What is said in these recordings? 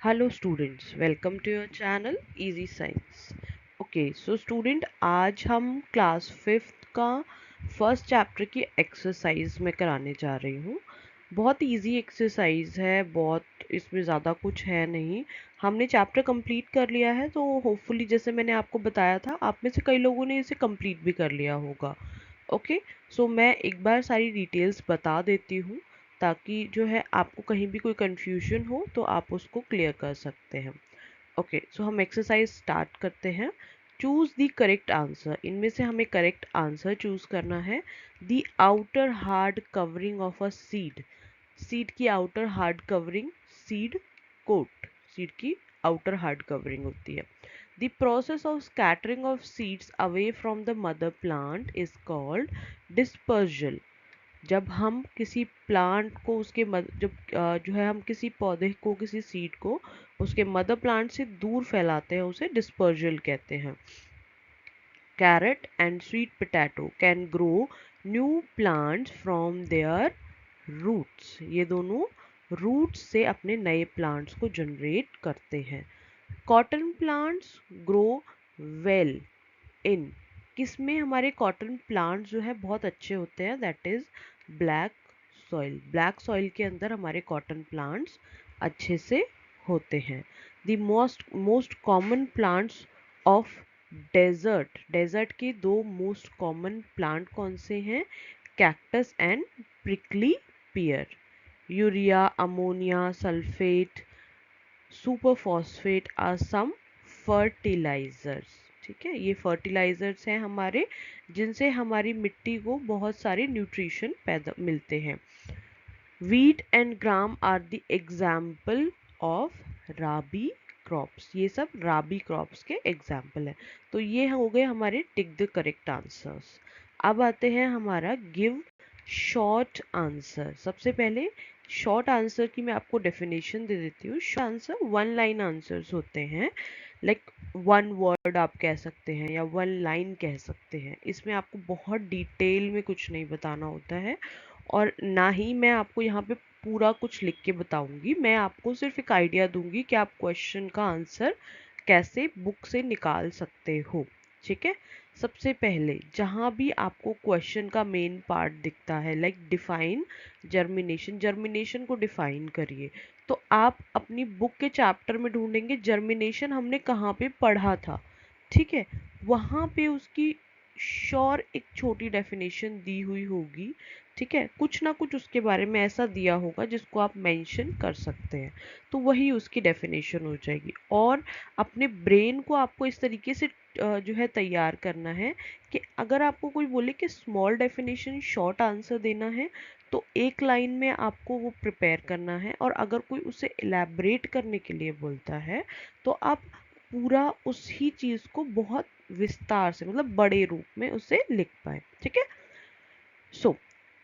Hello students, welcome to your channel easy science. Okay so student, आज हम class 5th का first chapter की exercise में कराने जा रही हूँ। बहुत इजी एक्सरसाइज है, बहुत इसमें ज़्यादा कुछ है नहीं। हमने चैप्टर कंप्लीट कर लिया है, तो होपफुली जैसे मैंने आपको बताया था, आप में से कई लोगों ने इसे कंप्लीट भी कर लिया होगा। ओके सो मैं एक बार सारी डिटेल्स बता देती हूँ, ताकि जो है आपको कहीं भी कोई कंफ्यूजन हो तो आप उसको क्लियर कर सकते हैं। ओके सो हम एक्सरसाइज स्टार्ट करते हैं। Choose the correct answer. इनमें से हमें करेक्ट आंसर चूज करना है। The outer hard covering of a seed. Seed की outer hard covering, seed coat, seed की आउटर हार्ड कवरिंग होती है। The process of scattering of seeds away from the mother plant is called dispersal. जब हम किसी plant को जो है हम किसी पौधे को, किसी सीड को उसके मदर प्लांट से दूर फैलाते हैं, उसे डिस्पर्जल कहते हैं। Carrot and sweet potato can grow new plants from their roots. ये दोनों रूट्स से अपने नए प्लांट्स को जनरेट करते हैं। Cotton plants grow well in, किसमें हमारे कॉटन प्लांट्स जो है बहुत अच्छे होते हैं, that is black soil. Black soil के अंदर हमारे कॉटन प्लांट्स अच्छे से होते हैं। The most common plants of desert. Desert के दो मोस्ट कॉमन प्लांट कौन से हैं? Cactus and prickly pear. Urea, ammonia, sulphate, super phosphate are some fertilisers. ठीक है, ये फर्टिलाइजर्स हैं हमारे, जिनसे हमारी मिट्टी को बहुत सारे न्यूट्रिशन पैदा मिलते हैं। Wheat and gram are the example of rabi crops. ये सब राबी क्रॉप्स के एग्जाम्पल हैं। तो ये हो गए हमारे टिक द करेक्ट आंसर्स। अब आते हैं हमारा गिव शॉर्ट आंसर। सबसे पहले शॉर्ट आंसर की मैं आपको डेफिनेशन दे देती हूँ। Short answer one line answers होते हैं, लाइक वन वर्ड आप कह सकते हैं या वन लाइन कह सकते हैं। इसमें आपको बहुत डिटेल में कुछ नहीं बताना होता है, और ना ही मैं आपको यहाँ पे पूरा कुछ लिख के बताऊंगी। मैं आपको सिर्फ एक आइडिया दूंगी कि आप क्वेश्चन का आंसर कैसे बुक से निकाल सकते हो। ठीक है, सबसे पहले जहाँ भी आपको क्वेश्चन का मेन पार्ट दिखता है, लाइक डिफाइन जर्मिनेशन, जर्मिनेशन को डिफाइन करिए, तो आप अपनी बुक के चैप्टर में ढूंढेंगे जर्मिनेशन हमने कहाँ पे पढ़ा था। ठीक है, वहाँ पे उसकी श्योर एक छोटी डेफिनेशन दी हुई होगी। ठीक है, कुछ ना कुछ उसके बारे में ऐसा दिया होगा जिसको आप मेंशन कर सकते हैं, तो वही उसकी डेफिनेशन हो जाएगी। और अपने ब्रेन को आपको इस तरीके से जो है तैयार करना है कि अगर आपको कोई बोले कि स्मॉल डेफिनेशन शॉर्ट आंसर देना है, तो एक लाइन में आपको वो प्रिपेयर करना है, और अगर कोई उसे इलेबरेट करने के लिए बोलता है तो आप पूरा उसी चीज़ को बहुत विस्तार से, मतलब बड़े रूप में उसे लिख पाए। ठीक है, so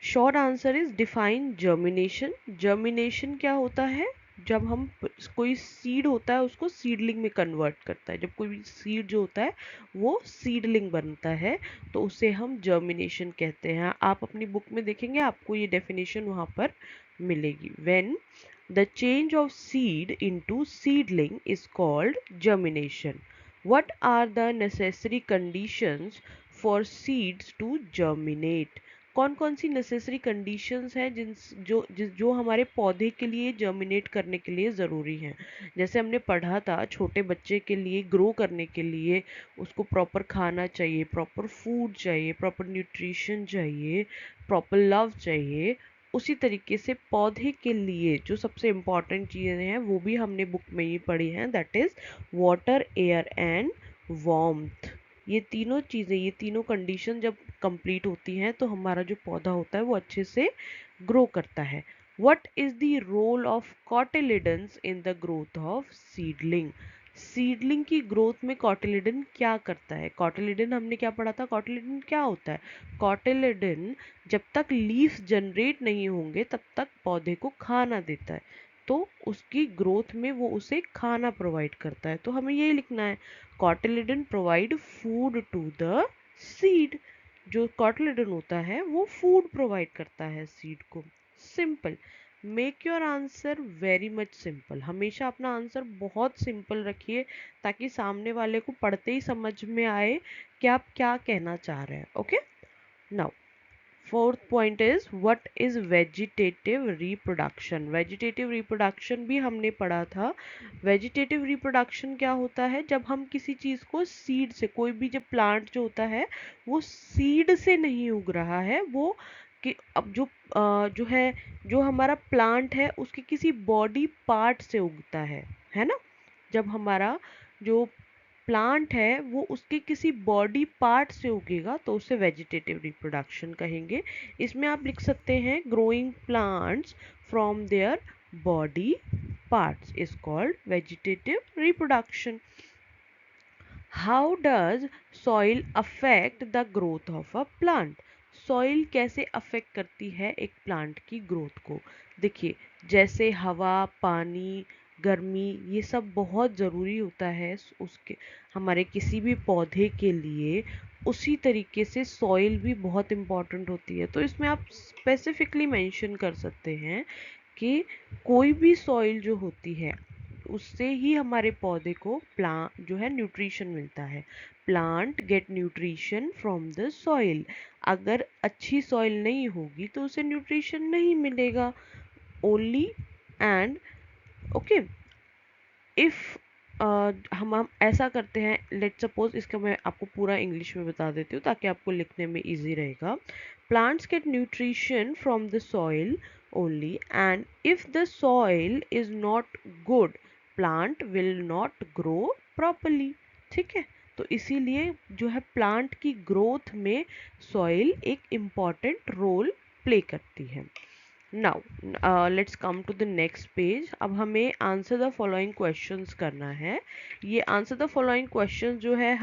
short answer is define germination. Germination क्या होता है? जब हम कोई सीड होता है उसको सीडलिंग में कन्वर्ट करता है, जब कोई सीड जो होता है वो सीडलिंग बनता है, तो उसे हम जर्मिनेशन कहते हैं। आप अपनी बुक में देखेंगे, आपको ये डेफिनेशन वहाँ पर मिलेगी। When the change of seed into seedling is called germination. What are the necessary conditions for seeds to germinate? कौन कौन सी नेसेसरी कंडीशंस हैं जो हमारे पौधे के लिए जर्मिनेट करने के लिए ज़रूरी हैं। जैसे हमने पढ़ा था, छोटे बच्चे के लिए ग्रो करने के लिए उसको प्रॉपर खाना चाहिए, प्रॉपर फूड चाहिए, प्रॉपर न्यूट्रिशन चाहिए, प्रॉपर लव चाहिए। उसी तरीके से पौधे के लिए जो सबसे इम्पॉर्टेंट चीज़ें हैं वो भी हमने बुक में ही पढ़ी हैं, that is water, air and warmth. ये तीनों चीज़ें, ये तीनों कंडीशन जब कंप्लीट होती हैं तो हमारा जो पौधा होता है वो अच्छे से ग्रो करता है। What is the role of cotyledons in the growth of seedling? Seedling की ग्रोथ में कॉटिलिडन क्या करता है? कॉटिलिडन हमने क्या पढ़ा था? कॉटिलिडन क्या होता है? कॉटिलिडन जब तक लीफ जनरेट नहीं होंगे तब तक पौधे को खाना देता है, तो उसकी ग्रोथ में वो उसे खाना प्रोवाइड करता है। तो हमें यही लिखना है, cotyledon provide food to the seed. जो कॉटिलिडन होता है वो फूड प्रोवाइड करता है सीड को। Simple. Make your answer very much simple. हमेशा अपना आंसर बहुत सिंपल रखिए ताकि सामने वाले को पढ़ते ही समझ में आए कि आप क्या कहना चाह रहे हैं। Okay, now fourth point is what is vegetative reproduction. Vegetative reproduction भी हमने पढ़ा था। वेजिटेटिव रिप्रोडक्शन क्या होता है, जब हम किसी चीज को सीड से, कोई भी जब प्लांट जो होता है वो सीड से नहीं उग रहा है, वो कि अब जो है, जो हमारा प्लांट है उसके किसी बॉडी पार्ट से उगता है ना। जब हमारा जो प्लांट है वो उसके किसी बॉडी पार्ट से उगेगा तो उसे वेजिटेटिव रिप्रोडक्शन कहेंगे। इसमें आप लिख सकते हैं growing plants from their body parts is called vegetative reproduction. How does soil affect the growth of a plant. Soil कैसे अफेक्ट करती है एक प्लांट की ग्रोथ को। देखिए, जैसे हवा, पानी, गर्मी, ये सब बहुत ज़रूरी होता है उसके, हमारे किसी भी पौधे के लिए, उसी तरीके से सॉइल भी बहुत इम्पॉर्टेंट होती है। तो इसमें आप स्पेसिफिकली मेंशन कर सकते हैं कि कोई भी सॉइल जो होती है उससे ही हमारे पौधे को प्लांट जो है न्यूट्रिशन मिलता है। Plant get nutrition from the soil. अगर अच्छी सॉइल नहीं होगी तो उसे न्यूट्रिशन नहीं मिलेगा। ओनली एंड ओके, इफ हम ऐसा करते हैं, लेट सपोज, इसका मैं आपको पूरा इंग्लिश में बता देती हूँ ताकि आपको लिखने में इजी रहेगा। Plants get nutrition from the soil only and if the soil is not good plant will not grow properly. ठीक है, तो इसीलिए जो है प्लांट की ग्रोथ में सॉइल एक इम्पॉर्टेंट रोल प्ले करती है। Now let's come to the next page. अब हमें आंसर द फॉलोइंग क्वेश्चंस करना है। ये आंसर द फॉलोइंग क्वेश्चंस जो है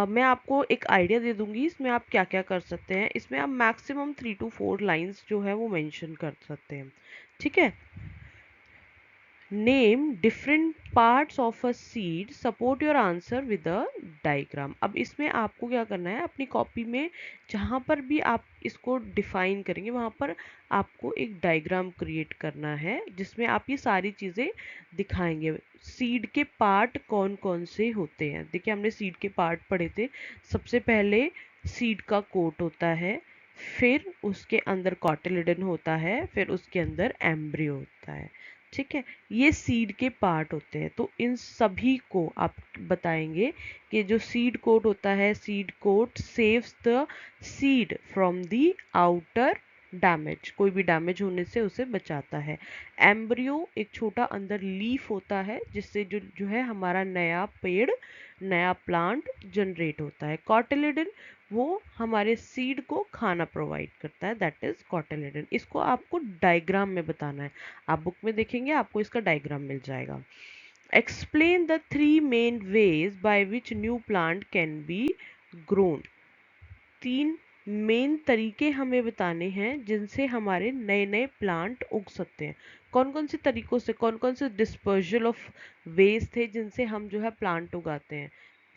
मैं आपको एक आइडिया दे दूंगी, इसमें आप क्या क्या कर सकते हैं। इसमें आप मैक्सिमम 3 to 4 लाइंस जो है वो मेंशन कर सकते हैं। ठीक है। Name different parts of a seed, support your answer with a diagram. अब इसमें आपको क्या करना है, अपनी कॉपी में जहाँ पर भी आप इसको डिफाइन करेंगे वहाँ पर आपको एक डायग्राम क्रिएट करना है जिसमें आप ये सारी चीज़ें दिखाएंगे। सीड के पार्ट कौन कौन से होते हैं। देखिए, हमने सीड के पार्ट पढ़े थे। सबसे पहले सीड का कोट होता है, फिर उसके अंदर कॉटिलिडन होता है, फिर उसके अंदर एम्ब्रियो होता है। ठीक है, ये सीड के पार्ट होते हैं। तो इन सभी को आप बताएंगे कि जो सीड कोट होता है, seed coat saves the seed from the outer damage, कोई भी डैमेज होने से उसे बचाता है। एम्ब्रियो एक छोटा अंदर लीफ होता है जिससे जो जो है हमारा नया पेड़, नया प्लांट जनरेट होता है। कॉटिलिडन वो हमारे सीड को खाना प्रोवाइड करता है, दैट इज कॉटिलिडन। इसको आपको डायग्राम में बताना है। आप बुक में देखेंगे आपको इसका डायग्राम मिल जाएगा। Explain the 3 main veg by which new plant can be grown. 3 main तरीके हमें बताने हैं जिनसे हमारे नए नए प्लांट उग सकते हैं। कौन कौन से तरीकों से, कौन कौन से डिस्पर्जल ऑफ वेज थे जिनसे हम जो है प्लांट उगाते हैं।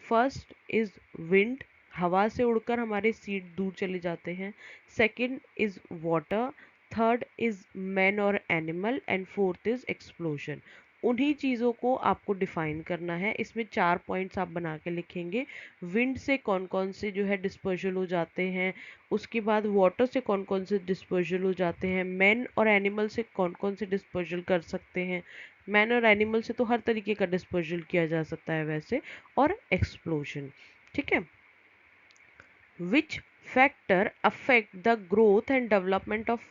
फर्स्ट इज विंड, हवा से उड़कर हमारे सीड दूर चले जाते हैं। Second is water, third is man और animal, and fourth is explosion. उन्हीं चीज़ों को आपको डिफाइन करना है। इसमें 4 पॉइंट्स आप बना के लिखेंगे। विंड से कौन कौन से जो है डिस्पर्जल हो जाते हैं, उसके बाद वाटर से कौन कौन से डिस्पर्जल हो जाते हैं, मैन और एनिमल से कौन कौन से डिस्पर्जल कर सकते हैं। मैन और एनिमल से तो हर तरीके का डिस्पर्जल किया जा सकता है वैसे, और एक्सप्लोजन। ठीक है। Which factor affect the growth and development of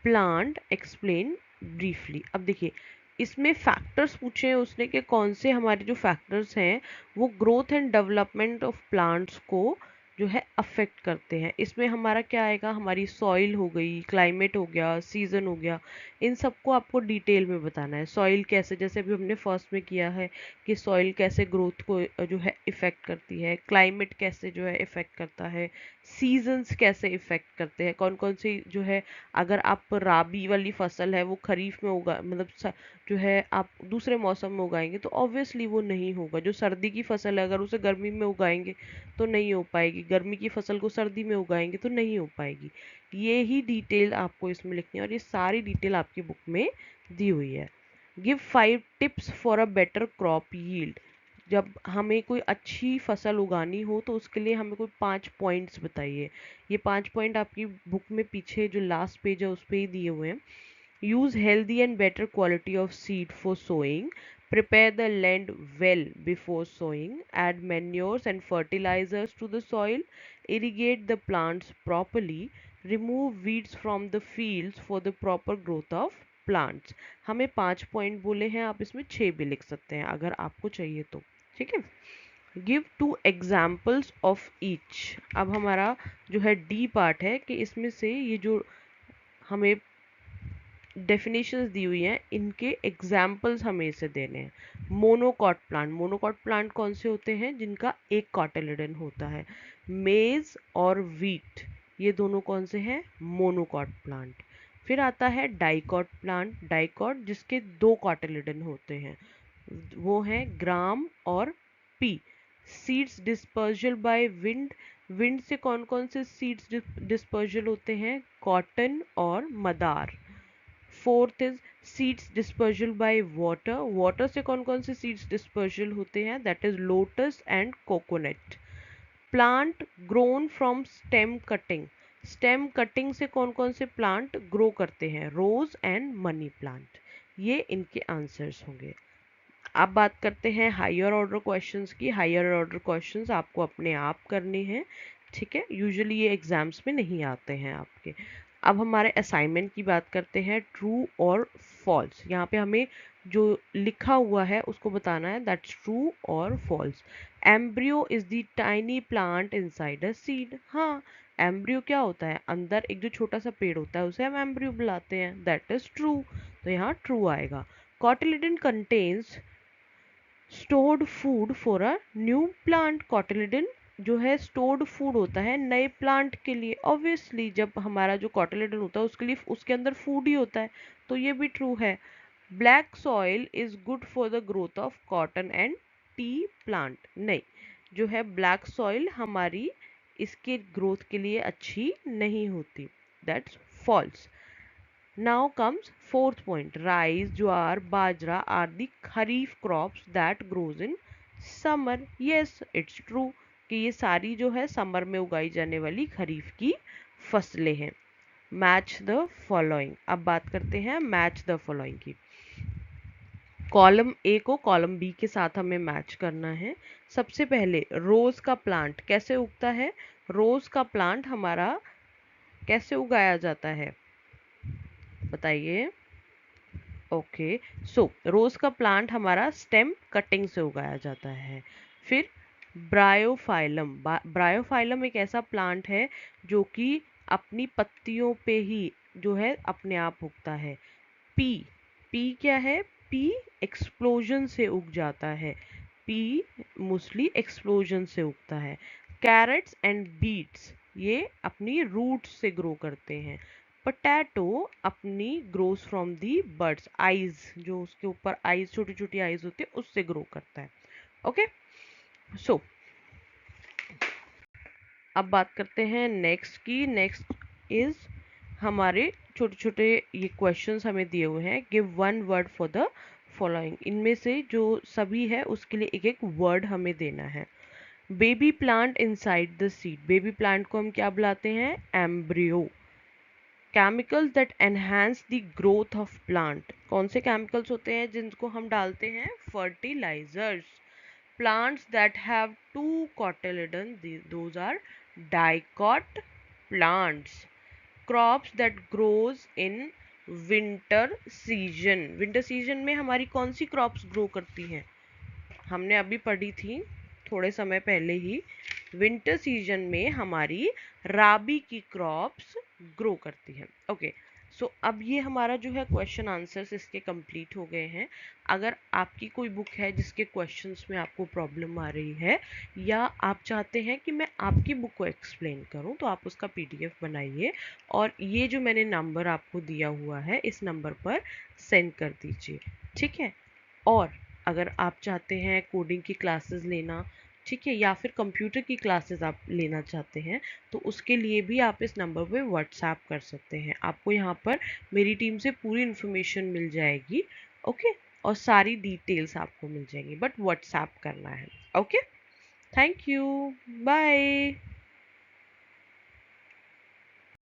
plant, explain briefly. अब देखिए, इसमें फैक्टर्स पूछे हैं उसने कि कौन से हमारे जो फैक्टर्स हैं वो growth and development of plants को जो है अफेक्ट करते हैं। इसमें हमारा क्या आएगा, हमारी सॉइल हो गई, क्लाइमेट हो गया, सीजन हो गया, इन सबको आपको डिटेल में बताना है। सॉइल कैसे, जैसे अभी हमने फर्स्ट में किया है कि सॉइल कैसे ग्रोथ को जो है इफेक्ट करती है, क्लाइमेट कैसे जो है इफेक्ट करता है, सीजन्स कैसे इफेक्ट करते हैं, कौन कौन सी जो है, अगर आप राबी वाली फसल है वो खरीफ में उगा, मतलब जो है आप दूसरे मौसम में उगाएंगे तो ऑब्वियसली वो नहीं होगा। जो सर्दी की फसल है अगर उसे गर्मी में उगाएंगे तो नहीं हो पाएगी, गर्मी की फसल को सर्दी में उगाएंगे तो नहीं हो पाएगी। ये ही डिटेल आपको इसमें लिखनी है और ये सारी डिटेल आपकी बुक में दी हुई है। Give 5 tips for a better crop yield. जब हमें कोई अच्छी फसल उगानी हो तो उसके लिए हमें कोई 5 पॉइंट्स बताइए। ये 5 पॉइंट आपकी बुक में पीछे जो लास्ट पेज है उस पर ही दिए हुए हैं। Use healthy and better quality of seed for sowing. Prepare the land well before sowing. Add manures and fertilizers to the soil. Irrigate the plants properly. Remove weeds from the fields for the proper growth of plants. हमें 5 point बोले हैं, आप इसमें 6 भी लिख सकते हैं अगर आपको चाहिए तो। ठीक है। Give 2 examples of each. अब हमारा जो है डी पार्ट है कि इसमें से ये जो हमें डेफिनेशंस दी हुई हैं इनके एग्जाम्पल्स हमें इसे देने हैं। मोनोकॉट प्लांट कौन से होते हैं? जिनका एक कॉटिलिडन होता है। मेज और व्हीट ये दोनों कौन से हैं? Monocot plant. फिर आता है डाइकॉट जिसके 2 कॉटिलिडन होते हैं, वो हैं ग्राम और P. Seeds dispersal by wind से कौन कौन से सीड्स डिस्पर्जल होते हैं? कॉटन और मदार। Fourth is seeds dispersal by water से कौन कौन से सीड्स डिस्पर्जल होते हैं? That is lotus and coconut. Plant grown from stem cutting से कौन कौन से प्लांट ग्रो करते हैं? Rose and money plant. ये इनके आंसर्स होंगे। अब बात करते हैं हायर ऑर्डर क्वेश्चंस की। हायर ऑर्डर क्वेश्चंस आपको अपने आप करने हैं, ठीक है। यूजुअली ये एग्जाम्स में नहीं आते हैं आपके। अब हमारे असाइनमेंट की बात करते हैं। ट्रू और फॉल्स, यहाँ पे हमें जो लिखा हुआ है उसको बताना है, दैट्स ट्रू और false. Embryo is the tiny plant inside a seed. हाँ, एम्ब्रियो क्या होता है? अंदर एक जो छोटा सा पेड़ होता है उसे हम एम्ब्रियो बुलाते हैं, दैट इज ट्रू। तो यहाँ ट्रू आएगा। Cotyledon contains stored food for a new plant. Cotyledon जो है स्टोर्ड फूड होता है नए प्लांट के लिए। ऑब्वियसली जब हमारा जो कॉटिलिडन होता है उसके लिए उसके अंदर फूड ही होता है, तो ये भी ट्रू है। Black soil is good for the growth of cotton and T plant. नहीं, जो है ब्लैक सॉइल हमारी इसके ग्रोथ के लिए अच्छी नहीं होती, that's false. Now comes fourth point. Rice, jowar, bajra are the kharif crops that grows in summer. Yes, it's true कि ये सारी जो है समर में उगाई जाने वाली खरीफ की फसलें हैं। Match the following. अब बात करते हैं मैच द फॉलोइंग की। कॉलम ए को कॉलम बी के साथ हमें मैच करना है। सबसे पहले रोज का प्लांट कैसे उगता है? रोज का प्लांट हमारा कैसे उगाया जाता है बताइए। ओके, सो रोज का प्लांट हमारा स्टेम कटिंग से उगाया जाता है। फिर ब्रायोफाइलम एक ऐसा प्लांट है जो कि अपनी पत्तियों पे ही जो है अपने आप उगता है। पी पी क्या है? पी एक्सप्लोजन से उग जाता है। पी मोस्टली एक्सप्लोजन से उगता है। कैरेट्स एंड बीट्स ये अपनी रूट्स से ग्रो करते हैं। पोटैटो अपनी grows from the buds, eyes जो उसके ऊपर आईज छोटी छोटी आईज होती है उससे ग्रो करता है। ओके, सो अब बात करते हैं नेक्स्ट की। नेक्स्ट इज हमारे छोटे छोटे ये क्वेश्चंस हमें दिए हुए हैं। Give one word for the following. इनमें से जो सभी है उसके लिए एक एक वर्ड हमें देना है। Baby plant inside the seed. Baby plant को हम क्या बुलाते हैं? Embryo. Chemicals that enhance the growth of plant. कौन से केमिकल्स होते हैं जिनको हम डालते हैं? Fertilisers. Plants that have 2 cotyledon, those are dicot plants. Crops that grows in winter season. Winter season में हमारी कौन सी क्रॉप्स ग्रो करती हैं? हमने अभी पढ़ी थी थोड़े समय पहले ही। विंटर सीजन में हमारी राबी की क्रॉप्स ग्रो करती हैं। ओके, सो अब ये हमारा जो है क्वेश्चन आंसर्स इसके कंप्लीट हो गए हैं। अगर आपकी कोई बुक है जिसके क्वेश्चंस में आपको प्रॉब्लम आ रही है या आप चाहते हैं कि मैं आपकी बुक को एक्सप्लेन करूं तो आप उसका पीडीएफ बनाइए और ये जो मैंने नंबर आपको दिया हुआ है इस नंबर पर सेंड कर दीजिए, ठीक है। और अगर आप चाहते हैं कोडिंग की क्लासेस लेना, ठीक है, या फिर कंप्यूटर की क्लासेस आप लेना चाहते हैं तो उसके लिए भी आप इस नंबर पे व्हाट्सएप कर सकते हैं। आपको यहाँ पर मेरी टीम से पूरी इन्फॉर्मेशन मिल जाएगी। ओके, और सारी डिटेल्स आपको मिल जाएंगी, बट व्हाट्सएप करना है। Okay, thank you, bye.